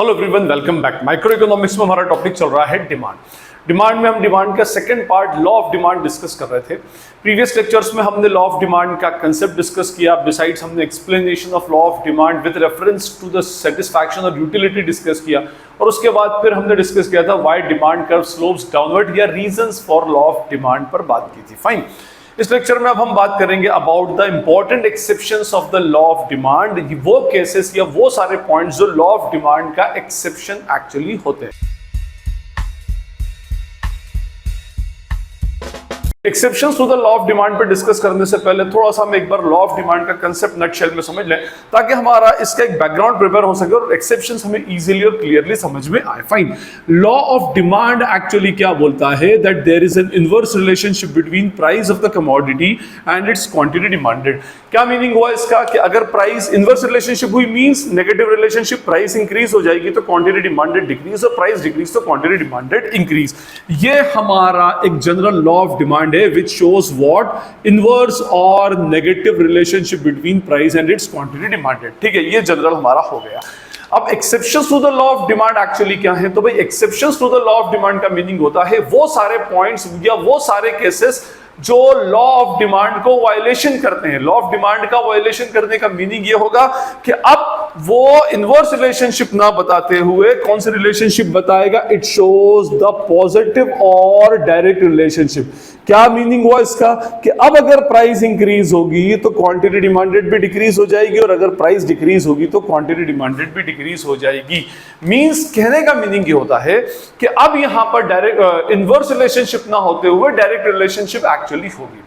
Hello everyone, welcome back. Micro economics में हमारा topic चल रहा है डिमांड में हम डिमांड का second part law of demand discuss कर रहे थे। प्रीवियस लेक्चर्स में हमने लॉ ऑफ डिमांड का कंसेप्ट डिस्कस किया। बिसाइड्स हमने explanation of law of demand with reference to the satisfaction और यूटिलिटी डिस्कस किया, और उसके बाद फिर हमने डिस्कस किया था why demand curve slopes downward या reasons for law of demand पर बात की थी। फाइन। इस लेक्चर में अब हम बात करेंगे about the important exceptions of the law of demand, वो केसेस या वो सारे पॉइंट्स जो लॉ ऑफ डिमांड का एक्सेप्शन एक्चुअली होते हैं। Exceptions to the law of demand पर डिस्कस करने से पहले थोड़ा सा हम एक बार लॉ ऑफ डिमांड का कंसेप्ट नटशेल में समझ लें, ताकि हमारा इसका एक बैकग्राउंड प्रिपेयर हो सके और एक्सेप्शंस हमें इजीली और क्लियरली समझ में आए। Fine. Law of demand actually क्या बोलता है? That there is an inverse relationship between price of the commodity and its quantity demanded. क्या मीनिंग हुआ इसका? कि अगर प्राइस इनवर्स रिलेशनशिप हुई means negative relationship, price increase हो जाएगी तो क्वांटिटी डिमांडेड डिक्रीज, और प्राइस डिक्रीज तो क्वांटिटी डिमांडेड इंक्रीज। ये हमारा एक जनरल लॉ ऑफ डिमांड है which shows what inverse or negative relationship between price and its quantity demanded। ठीक है, ये जनरल हमारा हो गया। अब exceptions to the law of demand actually क्या है? तो भाई exceptions to the law of demand का मीनिंग होता है वो सारे पॉइंट्स या वो सारे केसेस जो लॉ ऑफ डिमांड को वायलेशन करते हैं। लॉ ऑफ डिमांड का वायलेशन करने का मीनिंग ये होगा कि अब वो इनवर्स रिलेशनशिप ना बताते हुए कौन सी रिलेशनशिप बताएगा? इट शोज द पॉजिटिव और डायरेक्ट रिलेशनशिप। क्या मीनिंग हुआ इसका? कि अब अगर प्राइस इंक्रीज होगी तो क्वांटिटी डिमांडेड भी डिक्रीज हो जाएगी, और अगर प्राइस डिक्रीज होगी तो क्वांटिटी डिमांडेड भी डिक्रीज हो जाएगी। मींस कहने का मीनिंग ये होता है कि अब यहां पर डायरेक्ट इनवर्स रिलेशनशिप ना होते हुए डायरेक्ट रिलेशनशिप एक्चुअली होगी।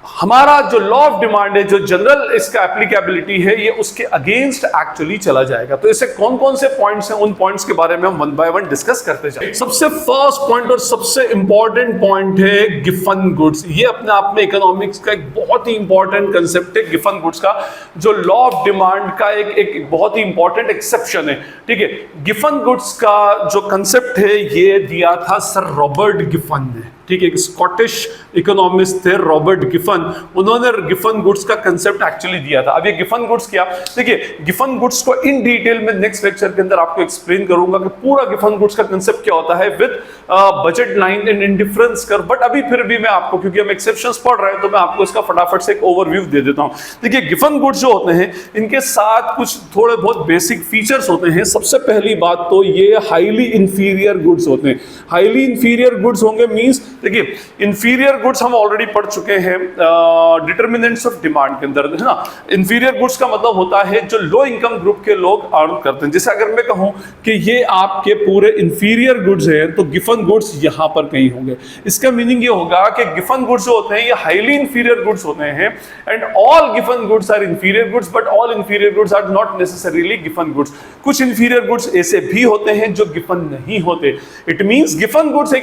हमारा जो लॉ ऑफ डिमांड है, जो जनरल इसका एप्लीकेबिलिटी है, ये उसके अगेंस्ट एक्चुअली चला जाएगा। तो इससे कौन कौन से पॉइंट्स हैं, उन पॉइंट्स के बारे में हम वन बाय वन डिस्कस करते जाएंगे। सबसे फर्स्ट पॉइंट और सबसे इंपॉर्टेंट पॉइंट है गिवन गुड्स। ये अपने आप में इकोनॉमिक्स का एक बहुत ही इंपॉर्टेंट कंसेप्ट है गिवन गुड्स का, जो लॉ ऑफ डिमांड का एक बहुत ही इंपॉर्टेंट एक्सेप्शन है। ठीक है, गिवन गुड्स का जो कंसेप्ट है ये दिया था सर रॉबर्ट गिफन ने। ठीक है, एक स्कॉटिश इकोनॉमिस्ट थे रॉबर्ट गिफन, उन्होंने गिफन गुड्स का कंसेप्ट एक्चुअली दिया था। अब ये गिफन गुड्स क्या? देखिए, गिफन गुड्स को इन डिटेल में नेक्स्ट लेक्चर के अंदर आपको एक्सप्लेन करूंगा कि पूरा गिफन गुड्स का कंसेप्ट क्या होता है with budget line and indifference curve. But अभी फिर भी मैं आपको, क्योंकि हम एक्सेप्शंस पढ़ रहे हैं, तो मैं आपको इसका फटाफट से एक ओवरव्यू दे देता हूं। देखिए, गिफन गुड्स जो होते हैं इनके साथ कुछ थोड़े बहुत बेसिक फीचर्स होते हैं। सबसे पहली बात तो ये हाईली इंफीरियर गुड्स होते हैं। हाईली इंफीरियर गुड्स होंगे मींस, देखिए इंफीरियर गुड्स हम ऑलरेडी पढ़ चुके हैं डिटरमिनेंट्स ऑफ डिमांड के अंदर, है ना। इंफीरियर गुड्स का मतलब होता है जो लो इनकम ग्रुप के लोग अर्न करते हैं। जैसे अगर मैं कहूं कि ये आपके पूरे इंफीरियर गुड्स हैं, तो गिवन गुड्स यहां पर कहीं होंगे। इसका मीनिंग ये होगा कि गिवन गुड्स जो होते हैं ये हाईली इंफीरियर गुड्स होते हैं, and all given goods are inferior goods, but all inferior goods are not necessarily given goods. कुछ इंफीरियर गुड्स ऐसे भी होते हैं जो गिवन नहीं होते। इट मींस गिवन गुड्स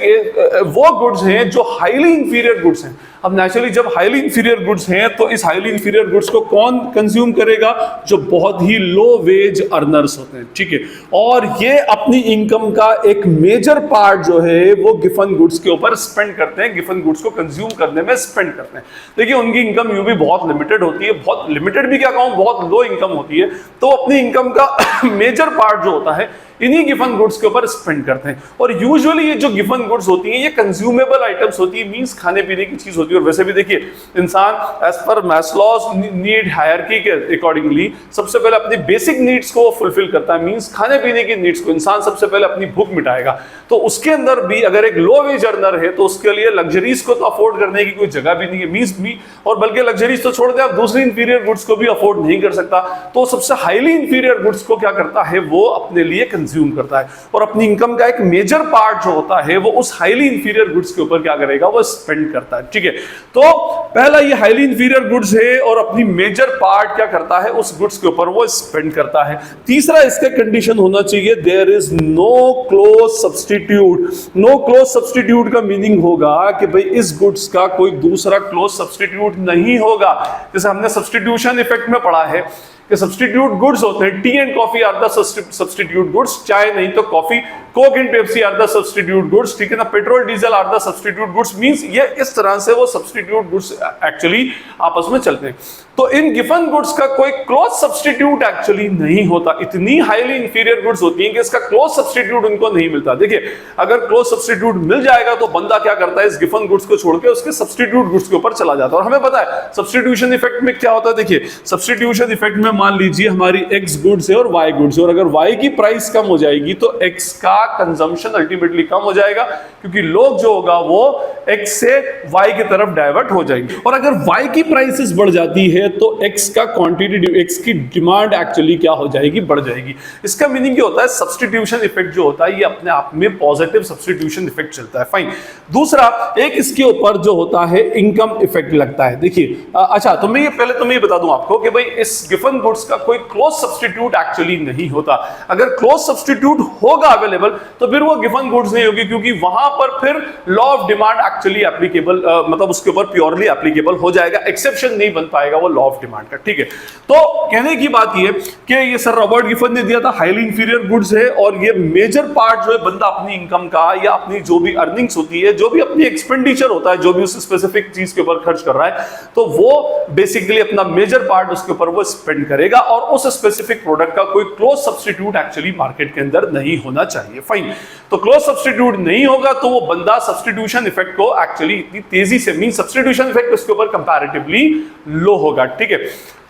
वो गुड्स हैं जो हाईली इंफीरियर गुड्स हैं। अब नेचुरली जब हाईली इंफीरियर गुड्स हैं तो इस हाईली इंफीरियर गुड्स को कौन कंज्यूम करेगा? जो बहुत ही लो वेज अर्नर्स होते हैं। ठीक है, और ये अपनी इनकम का एक मेजर पार्ट जो है वो गिवन गुड्स के ऊपर स्पेंड करते हैं, गिवन गुड्स को कंज्यूम करने में स्पेंड करते हैं। देखिए, उनकी इनकम यूं भी बहुत लिमिटेड होती है, बहुत लिमिटेड भी क्या कहूं, बहुत लो इनकम होती है, तो अपनी इनकम का मेजर पार्ट जो होता है इन्हीं गिवन गुड्स के ऊपर स्पेंड करते हैं। और यूजुअली ये जो गिवन गुड्स होती हैं ये कंज्यूमेबल आइटम्स होती है, मींस खाने पीने की चीज होती है। और वैसे भी देखिए, इंसान as per Maslow's need hierarchy के अकॉर्डिंगली सबसे पहले अपनी बेसिक नीड्स को फुलफिल करता है, मींस खाने पीने की नीड्स को। इंसान सबसे पहले अपनी भूख मिटाएगा, तो उसके अंदर भी अगर एक लो वेज अर्नर है तो उसके लिए लग्जरीज को तो अफोर्ड करने की कोई जगह भी नहीं है, मींस भी। और बल्कि लग्जरीज तो छोड़ दे, आप दूसरी इंफीरियर गुड्स को भी अफोर्ड नहीं कर सकता, तो सबसे हाईली इंफीरियर गुड्स को क्या करता है? वो अपने लिए कंज्यूम करता है, और अपनी इनकम का एक मेजर पार्ट जो होता है वो उस हाईली इंफीरियर गुड्स के ऊपर क्या करेगा? वो स्पेंड करता है। ठीक है, तो पहला ये हाईली इंफीरियर गुड्स है, और अपनी मेजर पार्ट क्या करता है? उस गुड्स के ऊपर वो स्पेंड करता है। तीसरा इसका कंडीशन होना चाहिए, there is no close substitute. No close substitute का मीनिंग होगा कि भाई इस गुड्स का कोई दूसरा क्लोज सब्स्टिट्यूट नहीं होगा। जैसे हमने सब्स्टिट्यूशन इफेक्ट में पढ़ा है कि सब्स्टिट्यूट गुड्स होते हैं, tea and coffee are the substitute goods, चाय नहीं तो coffee, coke and Pepsi are the substitute goods, ठीक है ना, petrol diesel are the substitute goods, means ये इस तरह से वो सब्स्टिट्यूट गुड्स एक्चुअली आपस में चलते हैं। तो इन गिवन गुड्स का कोई क्लोज सब्स्टिट्यूट एक्चुअली नहीं होता, इतनी हाईली इंफीरियर गुड्स होती हैं कि इसका क्लोज सब्स्टिट्यूट उनको नहीं मिलता। देखिए अगर क्लोज सब्स्टिट्यूट मिल जाएगा तो बंदा क्या करता है, इस गिवन गुड्स को छोड़ के उसके सब्स्टिट्यूट गुड्स के ऊपर चला जाता है। और हमें पता है सब्स्टिट्यूशन इफेक्ट में क्या होता है, देखिए सब्स्टिट्यूशन इफेक्ट में मान लीजिए हमारी एक्स गुड्स है और वाई गुड्स है, और अगर वाई की प्राइस कम हो जाएगी तो एक्स का कंजम्पशन अल्टीमेटली कम हो जाएगा, क्योंकि लोग जो होगा वो एक्स से वाई की तरफ डाइवर्ट हो जाएंगे। और अगर वाई की प्राइसेस बढ़ जाती है तो एक्स का क्वांटिटी, एक्स की डिमांड एक्चुअली क्या हो जाएगी, बढ़ जाएगी। इसका मीनिंग क्या होता है, सब्स्टिट्यूशन इफेक्ट जो होता है ये अपने आप में पॉजिटिव सब्स्टिट्यूशन इफेक्ट चलता है, फाइन। दूसरा एक इसके ऊपर जो होता है इनकम इफेक्ट लगता है। देखिए अच्छा, तो मैं ये पहले तो मैं ये बता दूं आपको कि भाई इस गिवन गुड्स का कोई क्लोज सब्स्टिट्यूट एक्चुअली नहीं होता। अगर क्लोज सब्स्टिट्यूट होगा अवेलेबल तो फिर वो गिवन गुड्स नहीं होगी, क्योंकि वहां पर फिर law of demand actually applicable, मतलब उसके ऊपर प्योरली एप्लीकेबल हो जाएगा, एक्सेप्शन नहीं बन पाएगा वो लॉ ऑफ डिमांड का, ठीक है। तो कहने की बात ये कि ये सर रॉबर्ट गिफन ने दिया था हाईली इंफीरियर गुड्स है, और ये मेजर पार्ट जो है बंदा अपनी इनकम का या अपनी जो भी अर्निंग्स होती है, जो भी अपनी एक्सपेंडिचर होता है, जो भी उस स्पेसिफिक चीज के ऊपर खर्च कर रहा है, तो वो बेसिकली अपना मेजर पार्ट उसके ऊपर वो स्पेंड करेगा, और उस स्पेसिफिक प्रोडक्ट का कोई क्लोज सब्स्टिट्यूट एक्चुअली मार्केट के अंदर नहीं होना चाहिए, फाइन। तो क्लोज सब्स्टिट्यूट नहीं होगा तो वो बंदा सब्स्टिट्यूशन इफेक्ट को एक्चुअली इतनी तेजी से, मीन सब्स्टिट्यूशन इफेक्ट उसके ऊपर कंपैरेटिवली लो होगा, ठीक है।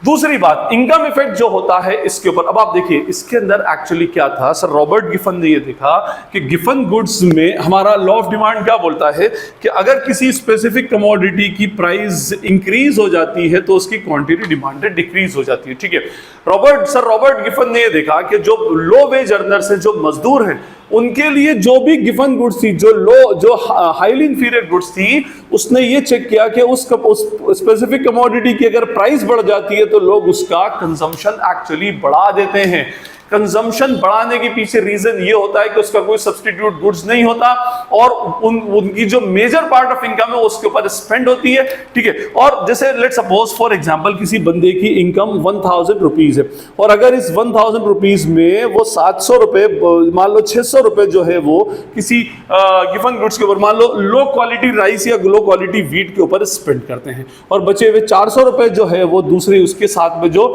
दूसरी बात इनकम इफेक्ट जो होता है इसके ऊपर, अब आप देखिए इसके अंदर एक्चुअली क्या था, सर रॉबर्ट गिफन ने ये देखा कि गिफन गुड्स में हमारा लॉ ऑफ डिमांड क्या बोलता है कि अगर किसी स्पेसिफिक कमोडिटी की प्राइस इंक्रीज हो जाती है तो उसकी क्वांटिटी डिमांडेड डिक्रीज हो जाती है, ठीक है। रॉबर्ट गिफन ने ये देखा कि जो लो वेज अर्नर्स हैं, जो मजदूर हैं, उनके लिए जो भी गिवन गुड्स थी, जो हाईली इंफीरियर गुड्स थी, उसने ये चेक किया कि उस स्पेसिफिक कमोडिटी की अगर प्राइस बढ़ जाती है तो लोग उसका कंजम्पशन एक्चुअली बढ़ा देते हैं। कंजम्पशन बढ़ाने के पीछे रीजन ये होता है कि उसका कोई सब्स्टिट्यूट गुड्स नहीं होता, और उनकी जो मेजर पार्ट ऑफ इनकम है उसके ऊपर स्पेंड होती है, ठीक है। और जैसे लेट सपोज फॉर एग्जांपल किसी बंदे की इनकम 1000 रुपीज है, और अगर इस 1000 रुपीज में वो 700 रुपए, मान लो 600 रुपए जो है वो किसी गिवन गुड्स के ऊपर, मान लो लो क्वालिटी राइस या लो क्वालिटी वीट के ऊपर स्पेंड करते हैं, और बचे हुए 400 रुपए जो है वो दूसरी उसके साथ में जो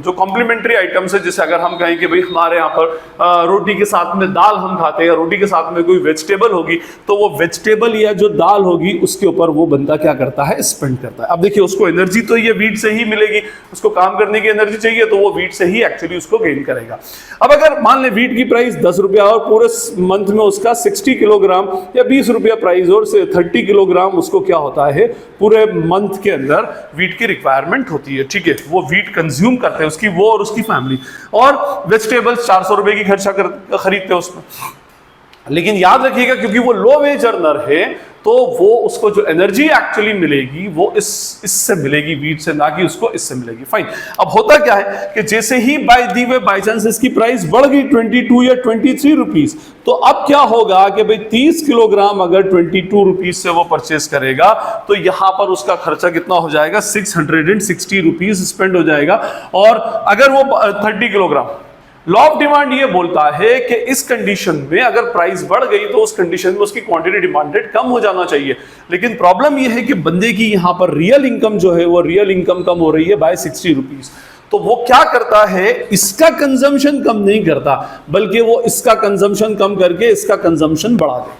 कॉम्प्लीमेंट्री आइटम्स है, अगर हम कहें कि भाई हमारे यहाँ पर रोटी के साथ में दाल हम खाते हैं, रोटी के साथ में कोई वेजिटेबल होगी, तो वो वेजिटेबल या जो दाल होगी उसके ऊपर वो बंदा क्या करता है, स्पेंड करता है। अब देखिए उसको एनर्जी तो ये वीट से ही मिलेगी, उसको काम करने की एनर्जी चाहिए, तो वो वीट से ही एक्चुअली उसको गेन करेगा। अब अगर मान ले वीट की प्राइस 10 रुपया और पूरे मंथ में उसका 60 किलोग्राम या 20 रुपया प्राइस और 30 किलोग्राम उसको क्या होता है, पूरे मंथ के अंदर वीट की रिक्वायरमेंट होती है, ठीक है। वो वीट कंज्यूम करते हैं, उसकी वो और उसकी फैमिली, और वेजिटेबल्स 400 रुपए की खर्चा खरीदते हैं उसमें। लेकिन याद रखिएगा क्योंकि वो लो वेज अर्नर है, तो वो उसको जो एनर्जी एक्चुअली मिलेगी वो इससे मिलेगी, वीट से, ना कि उसको इससे मिलेगी, फाइन। अब होता क्या है कि जैसे ही बाय चांस इसकी प्राइस बढ़ गई 22 या 23 रुपीस, तो अब क्या होगा कि भाई 30 किलोग्राम अगर 22 रुपीस से वो परचेस करेगा तो यहां पर उसका खर्चा कितना हो जाएगा, 660 रुपीस स्पेंड हो जाएगा। और अगर वो 30 किलोग्राम, लॉ ऑफ डिमांड ये बोलता है कि इस कंडीशन में अगर प्राइस बढ़ गई तो उस कंडीशन में उसकी क्वांटिटी डिमांडेड कम हो जाना चाहिए। लेकिन प्रॉब्लम ये है कि बंदे की यहां पर रियल इनकम जो है वो रियल इनकम कम हो रही है बाय 60 रुपीज। तो वो क्या करता है, इसका कंजम्पशन कम नहीं करता, बल्कि वो इसका कंजम्पशन कम करके इसका कंजम्पशन बढ़ा देगा।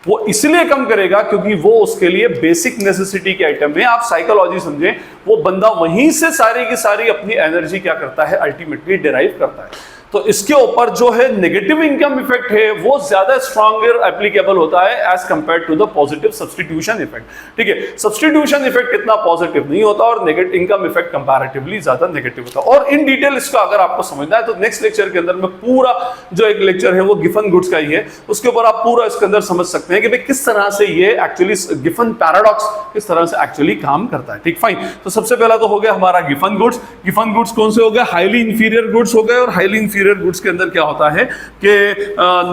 वो इसलिए कम करेगा क्योंकि वो उसके लिए बेसिक नेसेसिटी के आइटम है। आप साइकोलॉजी समझें, वो बंदा वहीं से सारी की सारी अपनी एनर्जी क्या करता है, अल्टीमेटली डिराइव करता है। तो इसके ऊपर जो है नेगेटिव इनकम इफेक्ट है वो ज्यादा स्ट्रॉन्गर एप्लीकेबल होता है as compare to the positive substitution effect, ठीक है। सब्स्टिट्यूशन इफेक्ट इतना पॉजिटिव नहीं होता और नेगेटिव इनकम इफेक्ट कंपैरेटिवली ज्यादा नेगेटिव होता है। और इन डिटेल इसका अगर आपको समझना है तो नेक्स्ट लेक्चर के अंदर में पूरा जो एक लेक्चर है वो गिफन गुड्स का ही है, उसके ऊपर आप पूरा इसके अंदर समझ सकते हैं कि भाई किस तरह से ये एक्चुअली गिफन पैराडॉक्स किस तरह से एक्चुअली काम करता है, ठीक, फाइन। तो सबसे पहला तो हो गया हमारा गिफन गुड्स। गिफन गुड्स कौन से हो गए, हाईली इंफीरियर गुड्स हो गए, और हाईली इंफीरियर गुड्स के अंदर क्या होता है कि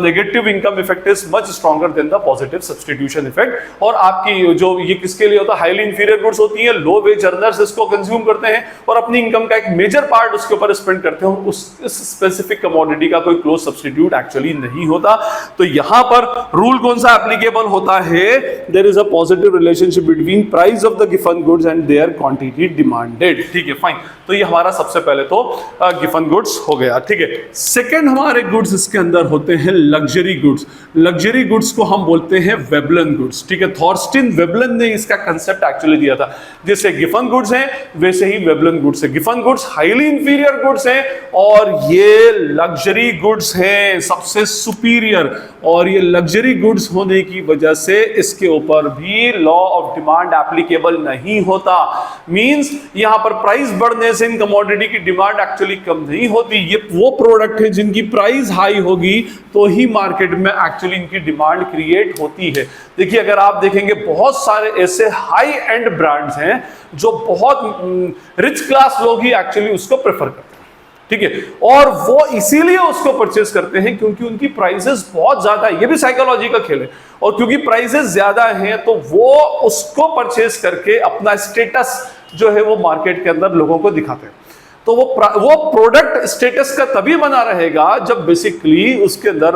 negative income effect is much stronger than the positive substitution effect. और आपकी जो ये किसके लिए होता है, हाईली इंफीरियर गुड्स होती है, लो वेज अर्नर्स इसको कंज्यूम करते हैं और अपनी इनकम का एक मेजर पार्ट उसके ऊपर स्पेंड करते हैं। उस स्पेसिफिक कमोडिटी का कोई क्लोज सब्स्टिट्यूट एक्चुअली नहीं होता। तो यहां पर रूल कौन सा एप्लीकेबल होता है, there is a positive relationship between price of the गिवन goods and their quantity demanded. ठीक है, फाइन। तो ये हमारा सबसे पहले तो गिवन गुड्स हो गया। ठीक है, सेकंड हमारे गुड्स इसके अंदर होते हैं लग्जरी गुड्स। लग्जरी गुड्स को हम बोलते हैं वेबलन गुड्स। ठीक है, थॉर्स्टिन वेबलन ने इसका कंसेप्ट एक्चुअली दिया था। जैसे गिवन गुड्स हैं वैसे ही वेबलन गुड्स है। Given goods highly inferior goods हैं और ये लग्जरी गुड्स हैं सबसे सुपीरियर। और ये लग्जरी गुड्स होने की वजह से इसके ऊपर भी लॉ ऑफ डिमांड एप्लीकेबल नहीं होता। मींस यहां पर प्राइस बढ़ने से इन कमोडिटी की डिमांड एक्चुअली कम नहीं होती। ये वो प्रोडक्ट है जिनकी प्राइस हाई होगी तो ही मार्केट में एक्चुअली इनकी डिमांड क्रिएट होती है। देखिए, अगर आप देखेंगे बहुत सारे ऐसे हाई एंड ब्रांड्स हैं जो बहुत रिच क्लास लोग ही एक्चुअली उसको प्रेफर करते हैं। ठीक है, और वो इसीलिए उसको परचेस करते हैं क्योंकि उनकी प्राइसेस बहुत ज्यादा है। ये भी साइकोलॉजी का खेल है। और क्योंकि प्राइसेस ज्यादा हैं तो वो उसको परचेस करके अपना स्टेटस जो है वो मार्केट के अंदर लोगों को दिखाते हैं। तो वो प्रोडक्ट स्टेटस का तभी बना रहेगा जब बेसिकली उसके अंदर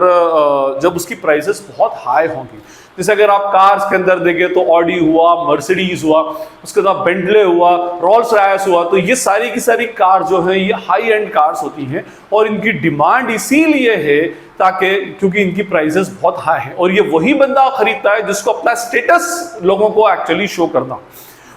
जब उसकी प्राइसेस बहुत हाई होंगी। जैसे अगर आप कार्स के अंदर देखें तो ऑडी हुआ, मर्सिडीज हुआ, उसके बाद बेंटले हुआ, रोल्स रॉयस हुआ, तो ये सारी की सारी कार जो है ये हाई एंड कार्स होती हैं और इनकी डिमांड इसीलिए है ताकि क्योंकि इनकी प्राइसेस बहुत हाई है और ये वही बंदा खरीदता है जिसको अपना स्टेटस लोगों को एक्चुअली शो करना।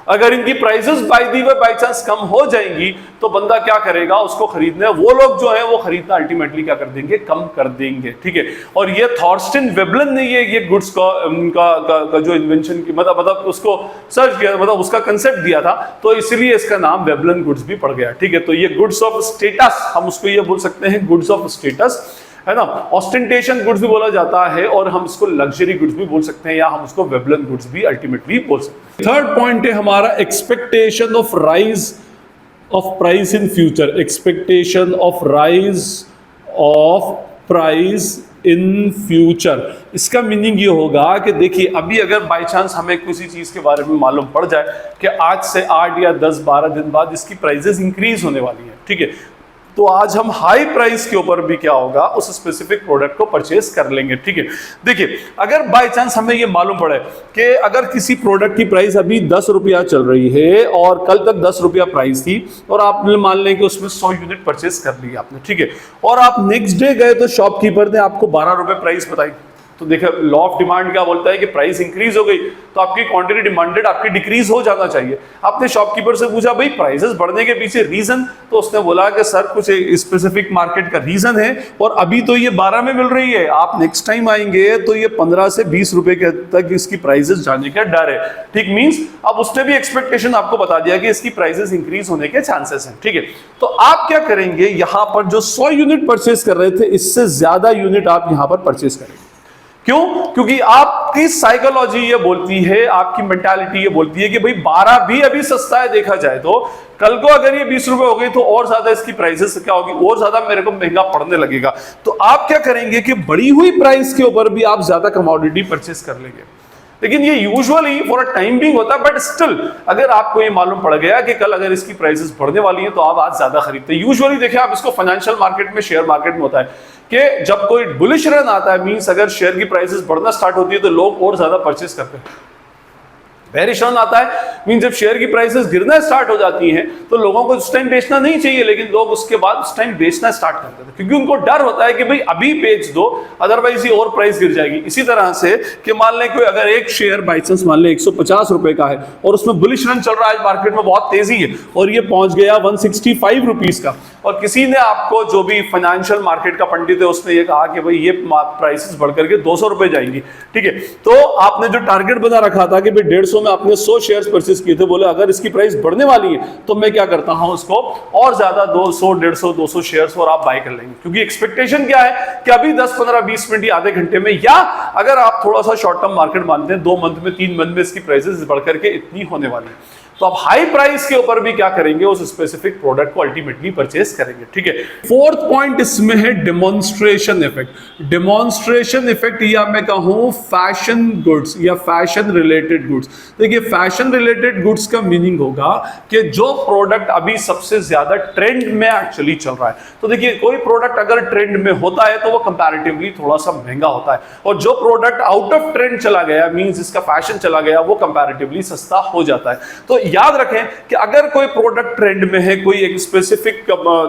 अगर इनकी प्राइसेस बाय चांस कम हो जाएंगी तो बंदा क्या करेगा, उसको खरीदने वो लोग जो है वो खरीदना अल्टीमेटली क्या कर देंगे, कम कर देंगे। ठीक है, और ये थॉर्स्टिन वेबलन ने ये गुड्स का जो इन्वेंशन की मतलब उसको सर्च किया, मतलब उसका कंसेप्ट दिया था, तो इसलिए इसका नाम वेबलन गुड्स भी पड़ गया। ठीक है, तो ये गुड्स ऑफ स्टेटस, हम उसको ये बोल सकते हैं गुड्स ऑफ स्टेटस, है ना। ऑस्टेंटेशन गुड्स भी बोला जाता है और हम इसको लग्जरी गुड्स भी बोल सकते हैं या हम उसको वेबलन गुड्स भी अल्टीमेटली बोल सकते हैं। थर्ड पॉइंट है हमारा expectation of rise of price in future. Expectation of rise of price in future, इसका मीनिंग ये होगा कि देखिए अभी अगर बाय चांस हमें किसी चीज के बारे में मालूम पड़ जाए कि आज से 8 या 10-12 दिन बाद इसकी प्राइसेस इंक्रीज होने वाली है, ठीक है, तो आज हम हाई प्राइस के ऊपर भी क्या होगा, उस स्पेसिफिक प्रोडक्ट को परचेस कर लेंगे। ठीक है, देखिए अगर बाय चांस हमें ये मालूम पड़े कि अगर किसी प्रोडक्ट की प्राइस अभी 10 रुपया चल रही है और कल तक 10 रुपया प्राइस थी और आपने मान लें कि उसमें 100 यूनिट परचेस कर लिया आपने, ठीक है, और आप नेक्स्ट डे गए तो शॉपकीपर ने आपको 12 रुपए प्राइस बताई, तो देखिए लॉ ऑफ डिमांड क्या बोलता है कि प्राइस इंक्रीज हो गई तो आपकी क्वांटिटी डिमांडेड आपकी डिक्रीज हो जाना चाहिए। आपने शॉपकीपर से पूछा भाई प्राइसेस बढ़ने के पीछे रीजन, तो उसने बोला कि सर कुछ स्पेसिफिक मार्केट का रीजन है और अभी तो ये 12 में मिल रही है, आप नेक्स्ट टाइम आएंगे तो ये 15 से 20 रुपए के तक इसकी प्राइसेस जाने का डर है। ठीक, मींस अब उसने भी एक्सपेक्टेशन आपको बता दिया कि इसकी प्राइसेस इंक्रीज होने के चांसेस हैं। ठीक है, तो आप क्या करेंगे, यहां पर जो 100 यूनिट परचेस कर रहे थे इससे ज्यादा यूनिट आप यहां पर परचेस करेंगे। क्यों? क्योंकि आपकी साइकोलॉजी ये बोलती है, आपकी मेंटालिटी ये बोलती है कि भाई 12 भी अभी सस्ता है देखा जाए तो, कल को अगर ये 20 रुपए हो गई तो और ज्यादा इसकी प्राइसेस क्या होगी, और ज्यादा मेरे को महंगा पड़ने लगेगा। तो आप क्या करेंगे कि बढ़ी हुई प्राइस के ऊपर भी आप ज्यादा कमोडिटी परचेस कर लेंगे। लेकिन ये usually for a time being होता है, बट स्टिल अगर आपको ये मालूम पड़ गया कि कल अगर इसकी प्राइसेस बढ़ने वाली हैं तो आप आज ज्यादा खरीदते हैं। यूजुअली देखिए आप इसको फाइनेंशियल मार्केट में, शेयर मार्केट में होता है कि जब कोई बुलिश रन आता है, मींस अगर शेयर की प्राइसेस बढ़ना स्टार्ट होती है तो लोग और ज्यादा परचेस करते हैं। बेरिश रन आता है, मींस जब शेयर की प्राइसेस गिरना स्टार्ट हो जाती हैं तो लोगों को उस टाइम बेचना नहीं चाहिए, लेकिन लोग उसके बाद उस टाइम बेचना स्टार्ट करते हैं क्योंकि उनको डर होता है कि भाई अभी बेच दो अदरवाइज ये और प्राइस गिर जाएगी। इसी तरह से कि मान लें कोई अगर एक शेयर बाई चांस मान लें 150 रुपए का है और उसमें बुलिश रन चल रहा है, मार्केट में बहुत तेजी है और ये पहुंच गया 165 रुपीज का, और किसी ने आपको, जो भी फाइनेंशियल मार्केट का पंडित है, उसने ये कहा कि भाई ये प्राइसेस बढ़कर के 200 रुपए जाएंगी। ठीक है, तो आपने जो टारगेट बना रखा था कि भाई 150 में आपने 100 शेयर्स परचेस किए थे, बोले अगर इसकी प्राइस बढ़ने वाली है तो मैं क्या करता हूं, उसको और ज्यादा 200, 150, 200 शेयर्स और आप बाय कर लेंगे, क्योंकि एक्सपेक्टेशन क्या है कि अभी 10, 15, 20 मिनट या आधे घंटे में, या अगर आप थोड़ा सा शॉर्ट टर्म मार्केट मानते हैं 2 मंथ में 3 मंथ में इसकी प्राइसेस बढ़कर के इतनी होने वाली है, तो आप हाई प्राइस के ऊपर भी क्या करेंगे, उस स्पेसिफिक प्रोडक्ट को अल्टीमेटली परचेस करेंगे। ठीक है, फोर्थ पॉइंट इसमें है डेमोन्स्ट्रेशन इफेक्ट। डेमोन्स्ट्रेशन इफेक्ट या मैं कहूं फैशन गुड्स या फैशन रिलेटेड गुड्स। देखिए फैशन रिलेटेड गुड्स का मीनिंग होगा कि जो प्रोडक्ट अभी सबसे ज्यादा ट्रेंड में एक्चुअली चल रहा है। तो देखिए कोई प्रोडक्ट अगर ट्रेंड में होता है तो वो कंपैरेटिवली थोड़ा सा महंगा होता है, और जो प्रोडक्ट आउट ऑफ ट्रेंड चला गया, मींस इसका फैशन चला गया, वो कंपैरेटिवली सस्ता हो जाता है। तो याद रखें कि अगर कोई प्रोडक्ट ट्रेंड में है, कोई एक स्पेसिफिक,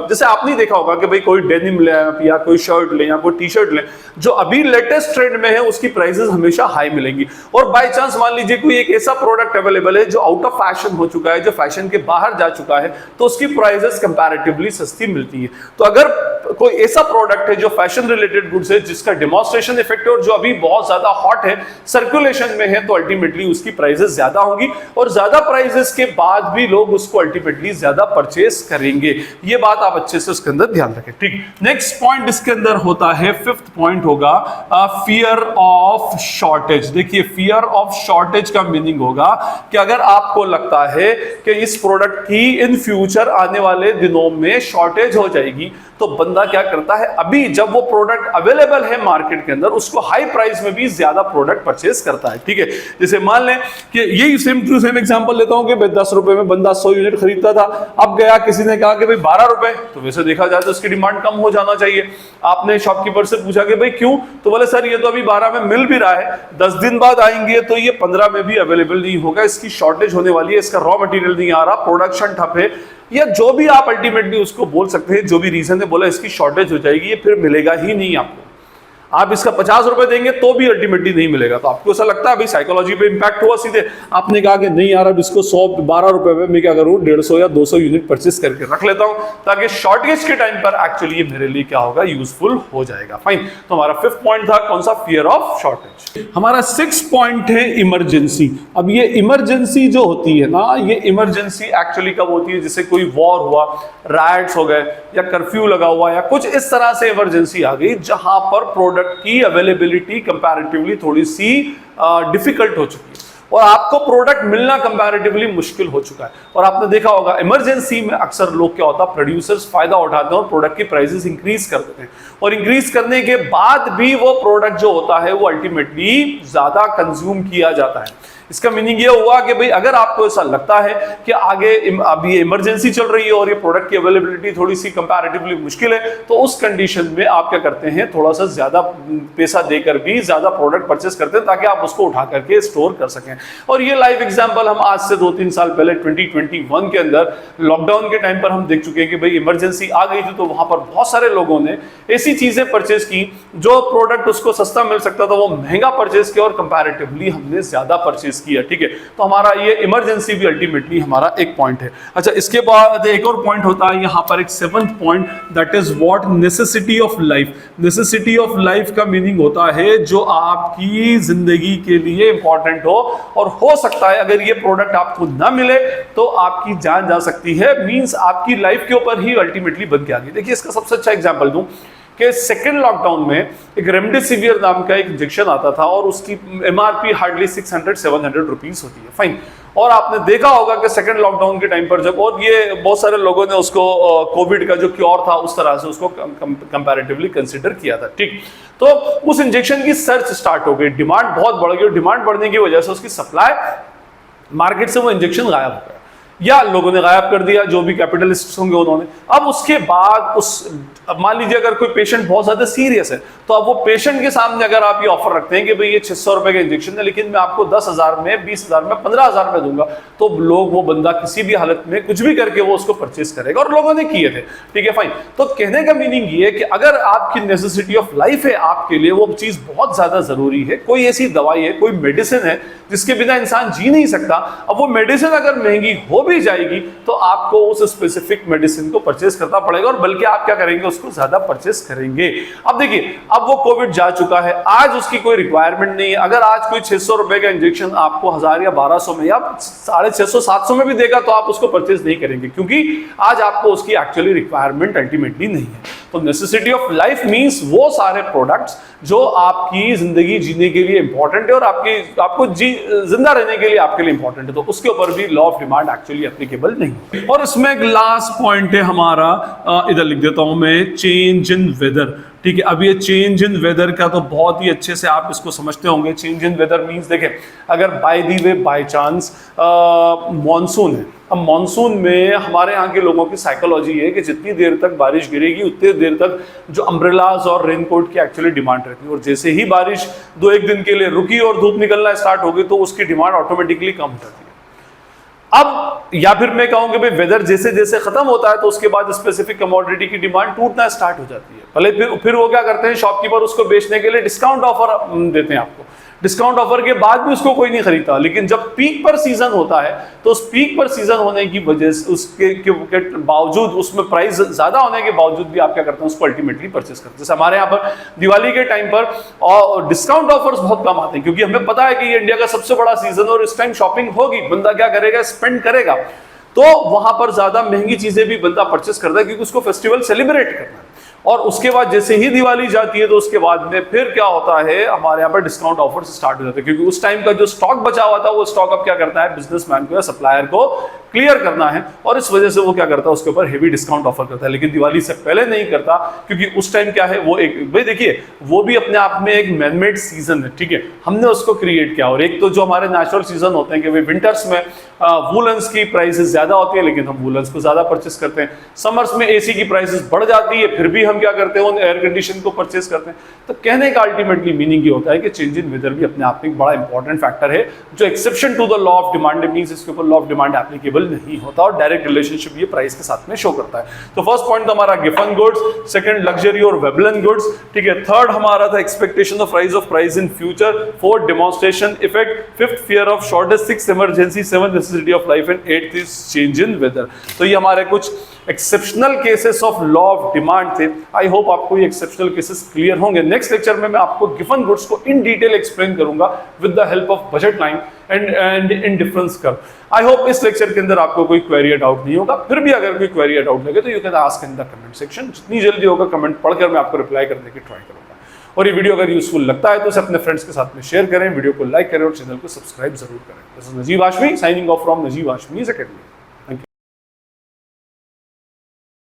जैसे आपने देखा होगा कि भाई कोई डेनिम ले या कोई शर्ट ले या कोई टी शर्ट ले, जो अभी लेटेस्ट ट्रेंड में है उसकी प्राइसेस हमेशा हाई मिलेंगी। और बाय चांस मान लीजिए कोई एक ऐसा प्रोडक्ट अवेलेबल है जो आउट ऑफ फैशन हो चुका है, जो फैशन के बाहर जा चुका है, तो उसकी प्राइसेस कंपैरेटिवली सस्ती मिलती है। तो अगर कोई ऐसा प्रोडक्ट है जो फैशन रिलेटेड गुड्स है, जिसका डेमोन्स्ट्रेशन इफेक्ट है और जो अभी बहुत ज्यादा हॉट है, सर्कुलेशन में है, तो अल्टीमेटली उसकी प्राइसेस ज्यादा होंगी, और ज्यादा प्राइसेस के बाद भी लोग उसको अल्टीमेटली ज्यादा परचेस करेंगे। ये बात आप अच्छे से उसके अंदर ध्यान रखें। ठीक, नेक्स्ट पॉइंट इसके अंदर होता है, फिफ्थ पॉइंट होगा फियर ऑफ शॉर्टेज। देखिए फियर ऑफ शॉर्टेज का मीनिंग होगा कि अगर आपको लगता है कि इस प्रोडक्ट की इन फ्यूचर आने वाले दिनों में शॉर्टेज हो जाएगी, तो बंदा क्या करता है, अभी जब वो प्रोडक्ट अवेलेबल है मार्केट के अंदर, उसको हाई प्राइस में भी ज्यादा प्रोडक्ट परचेस करता है। ठीक है, जैसे मान लें कि यही सेम टू सेम एग्जांपल लेता हूं कि भाई 10 रुपए में बंदा 100 यूनिट खरीदता था, अब गया किसी ने कहा कि भाई 12 रुपए, तो वैसे देखा जाए तो उसकी डिमांड कम हो जाना चाहिए। आपने शॉपकीपर से पूछा कि भाई क्यों, तो बोले सर ये तो अभी 12 में मिल भी रहा है, 10 दिन बाद आएंगे तो ये 15 में भी अवेलेबल नहीं होगा, इसकी शॉर्टेज होने वाली है, इसका रॉ मटेरियल नहीं आ रहा, प्रोडक्शन ठप है, या जो भी आप अल्टीमेटली उसको बोल सकते हैं, जो भी रीजन है, बोला इसकी शॉर्टेज हो जाएगी, ये फिर मिलेगा ही नहीं आपको। आप इसका 50 रुपए देंगे तो भी अल्टीमेटली नहीं मिलेगा। तो आपको ऐसा लगता है अभी साइकोलॉजी पे इंपैक्ट हुआ सीधे, आपने कहा कि नहीं यार अब इसको 12 रुपए में मैं क्या करूं, 150 या 200 यूनिट परचेस करके रख लेता हूं, ताकि शॉर्टेज के टाइम पर एक्चुअली ये मेरे लिए क्या होगा, यूजफुल हो जाएगा। फाइन, तो हमारा फिफ्थ पॉइंट था कौन सा, फियर ऑफ शॉर्टेज। हमारा सिक्स्थ पॉइंट है इमरजेंसी। अब ये इमरजेंसी जो होती है ना, ये इमरजेंसी एक्चुअली कब होती है, जैसे कोई वॉर हुआ, राइट्स हो गए, या कर्फ्यू लगा हुआ, या कुछ इस तरह से इमरजेंसी आ गई जहां पर प्रोडक्ट की अवेलेबिलिटी कंपैरेटिवली थोड़ी सी डिफिकल्ट हो चुकी है, और आपको प्रोडक्ट मिलना कंपैरेटिवली मुश्किल हो चुका है। और आपने देखा होगा इमरजेंसी में अक्सर लोग क्या होता है, प्रोड्यूसर्स फायदा उठाते हैं और प्रोडक्ट की प्राइसेस इंक्रीज कर देते हैं, और इंक्रीज करने के बाद भी वो प्रोडक्ट जो होता है वो अल्टीमेटली ज्यादा कंज्यूम किया जाता है। इसका मीनिंग ये हुआ कि भाई अगर आपको ऐसा लगता है कि आगे अभी इमरजेंसी चल रही है और ये प्रोडक्ट की अवेलेबिलिटी थोड़ी सी कंपैरेटिवली मुश्किल है, तो उस कंडीशन में आप क्या करते हैं, थोड़ा सा ज्यादा पैसा देकर भी ज्यादा प्रोडक्ट परचेस करते हैं, ताकि आप उसको उठा करके स्टोर कर सकें। और ये लाइव एग्जांपल हम आज से 2-3 साल पहले 2021 के अंदर लॉकडाउन के टाइम पर हम देख चुके हैं कि भाई इमरजेंसी आ गई थी, तो वहां पर बहुत सारे लोगों ने ऐसी चीजें परचेस की जो प्रोडक्ट उसको सस्ता मिल सकता था, वो महंगा परचेस किया, और कंपैरेटिवली हमने ज्यादा परचेस किया। ठीक है, तो हमारा ये इमरजेंसी भी अल्टीमेटली हमारा एक पॉइंट है। अच्छा, इसके बाद एक और पॉइंट होता है यहाँ पर, एक seventh point, that is what, necessity of life. Necessity of life का मीनिंग होता है जो आपकी जिंदगी के लिए इंपॉर्टेंट हो, और हो सकता है अगर ये प्रोडक्ट आपको ना मिले तो आपकी जान जा सकती है, मींस आपकी लाइफ के ऊपर ही अल्टीमेटली बन के आ गई। देखिए इसका सबसे अच्छा एग्जांपल दूं कि सेकेंड लॉकडाउन में एक रेमडेसिवियर नाम का एक इंजेक्शन आता था, और उसकी एमआरपी हार्डली 600-700 रुपीज होती है। फाइन, और आपने देखा होगा कि सेकेंड लॉकडाउन के टाइम पर जब, और ये बहुत सारे लोगों ने उसको कोविड का जो क्योर था उस तरह से उसको कंपैरेटिवली कंसिडर किया था। ठीक, तो उस इंजेक्शन की सर्च स्टार्ट हो गई, डिमांड बहुत बढ़ गई, डिमांड बढ़ने की वजह से उसकी सप्लाई मार्केट से वो इंजेक्शन गायब हो गया, या लोगों ने गायब कर दिया, जो भी कैपिटलिस्ट होंगे उन्होंने। अब उसके बाद अब मान लीजिए अगर कोई पेशेंट बहुत ज्यादा सीरियस है, तो अब वो पेशेंट के सामने अगर आप ये ऑफर रखते हैं कि भाई ये 600 रुपए का इंजेक्शन है, लेकिन मैं आपको 10,000 में, 20,000 में, 15,000 में दूंगा, तो लोग, वो बंदा किसी भी हालत में कुछ भी करके वो उसको परचेस करेगा, और लोगों ने किए थे। ठीक है, फाइन। तो कहने का मीनिंग ये है कि अगर आपकी नेसेसिटी ऑफ लाइफ है, आपके लिए वो चीज बहुत ज्यादा जरूरी है, कोई ऐसी दवाई है, कोई मेडिसिन है जिसके बिना इंसान जी नहीं सकता, अब वो मेडिसिन अगर महंगी हो भी जाएगी तो आपको उस स्पेसिफिक मेडिसिन को परचेस करना पड़ेगा, और बल्कि आप क्या करेंगे, उसको ज्यादा परचेस करेंगे। अब देखिए, अब वो कोविड जा चुका है, आज उसकी कोई रिक्वायरमेंट नहीं है। अगर आज कोई 600 रुपए का इंजेक्शन आपको 1000 या 1200 में या 650-700 में भी देगा, तो आप उसको परचेस नहीं करेंगे, क्योंकि आज आपको उसकी एक्चुअली रिक्वायरमेंट अल्टीमेटली नहीं है। तो नेसेसिटी ऑफ लाइफ मींस वो सारे प्रोडक्ट्स जो आपकी जिंदगी जीने के लिए इंपॉर्टेंट है और आपको जिंदा रहने के लिए आपके लिए इंपॉर्टेंट है, तो उसके ऊपर भी law of demand actually applicable नहीं है। और इसमें एक लास्ट पॉइंट है हमारा, इधर लिख देता हूं मैं, चेंज इन वेदर। ठीक है, अब ये चेंज इन वेदर का तो बहुत ही अच्छे से आप इसको समझते होंगे। चेंज इन वेदर मींस देखें, अगर by the way by chance monsoon है, अब मॉनसून में हमारे यहाँ के लोगों की साइकोलॉजी है कि जितनी देर तक बारिश गिरेगी उतनी देर तक जो अम्ब्रेलाज और रेनकोट की एक्चुअली डिमांड रहती है, और जैसे ही बारिश 2-1 दिन के लिए रुकी और धूप निकलना स्टार्ट हो गई तो उसकी डिमांड ऑटोमेटिकली कम हो जाती है। अब या फिर मैं कहूं कि भाई वेदर जैसे जैसे खत्म होता है तो उसके बाद स्पेसिफिक कमोडिटी की डिमांड टूटना स्टार्ट हो जाती है। पहले फिर वो क्या करते हैं, शॉपकीपर उसको बेचने के लिए डिस्काउंट ऑफर देते हैं आपको। डिस्काउंट ऑफर के बाद भी उसको कोई नहीं खरीदता, लेकिन जब पीक पर सीजन होता है तो उस पीक पर सीजन होने की वजह से उसके बावजूद, उसमें प्राइस ज्यादा होने के बावजूद भी आप क्या करते हैं, उसको अल्टीमेटली परचेस करते हैं। जैसे हमारे यहाँ पर दिवाली के टाइम पर डिस्काउंट ऑफर्स बहुत कम आते हैं, क्योंकि हमें पता है कि ये इंडिया का सबसे बड़ा सीजन है और इस टाइम शॉपिंग होगी, बंदा क्या करेगा, स्पेंड करेगा, तो वहां पर ज्यादा महंगी चीजें भी बंदा परचेस करता है क्योंकि उसको फेस्टिवल सेलिब्रेट करना है। और उसके बाद जैसे ही दिवाली जाती है तो उसके बाद में फिर क्या होता है, हमारे यहाँ पर डिस्काउंट ऑफर स्टार्ट हो जाते हैं, क्योंकि उस टाइम का जो स्टॉक बचा हुआ था वो स्टॉक अब क्या करता है, बिजनेसमैन को या सप्लायर को क्लियर करना है, और इस वजह से वो क्या करता है, उसके ऊपर हेवी डिस्काउंट ऑफर करता है। लेकिन दिवाली से पहले नहीं करता, क्योंकि उस टाइम क्या है, वो एक, भाई देखिए, वो भी अपने आप में एक मैनमेड सीजन है, ठीक है, हमने उसको क्रिएट किया। और एक तो जो हमारे नेचुरल सीजन होते हैं कि भाई विंटर्स में वूलन्स की प्राइसेस ज्यादा होती है, लेकिन हम वूलन्स को ज्यादा परचेस करते हैं। समर्स में एसी की प्राइसेस बढ़ जाती है, फिर भी हम क्या करते हैं, एयर कंडीशन को परचेस करते हैं। तो कहने का अल्टीमेटली मीनिंग ये होता है कि चेंज इन वेदर भी अपने आप में एक बड़ा इंपॉर्टेंट फैक्टर है, जो exception to the law of demand means इसके ऊपर लॉ ऑफ डिमांड एप्लीकेबल नहीं होता और डायरेक्ट रिलेशनशिप ये प्राइस के साथ में शो करता है। तो फर्स्ट पॉइंट तो हमारा गिफन गुड्स, सेकंड लग्जरी और वेबलन गुड्स, ठीक है, थर्ड हमारा था expectation of price in future, fourth demonstration effect, fifth fear of shortage, sixth emergency, seventh necessity of life and eighth is change in weather. तो ये हमारे कुछ exceptional cases of law of demand थे। I hope आपको ये exceptional cases clear होंगे। Next lecture में मैं आपको गिवन गुड्स को इन डिटेल एक्सप्लेन करूंगा with the help of budget line and in difference curve. I hope इस लेक्चर के अंदर आपको कोई क्वेरी या डाउट नहीं होगा। फिर भी अगर कोई क्वेरी या डाउट लगे तो you can ask in the comment section. जितनी जल्दी होगा कमेंट पढ़कर मैं आपको रिप्लाई करने की ट्राई करूंगा। और ये वीडियो अगर यूजफुल लगता है तो इसे अपने फ्रेंड्स के साथ में शेयर करें, वीडियो को लाइक करें और चैनल को सब्सक्राइब जरूर करें। This is Najeeb Hashmi signing off from Najeeb Hashmi's academy.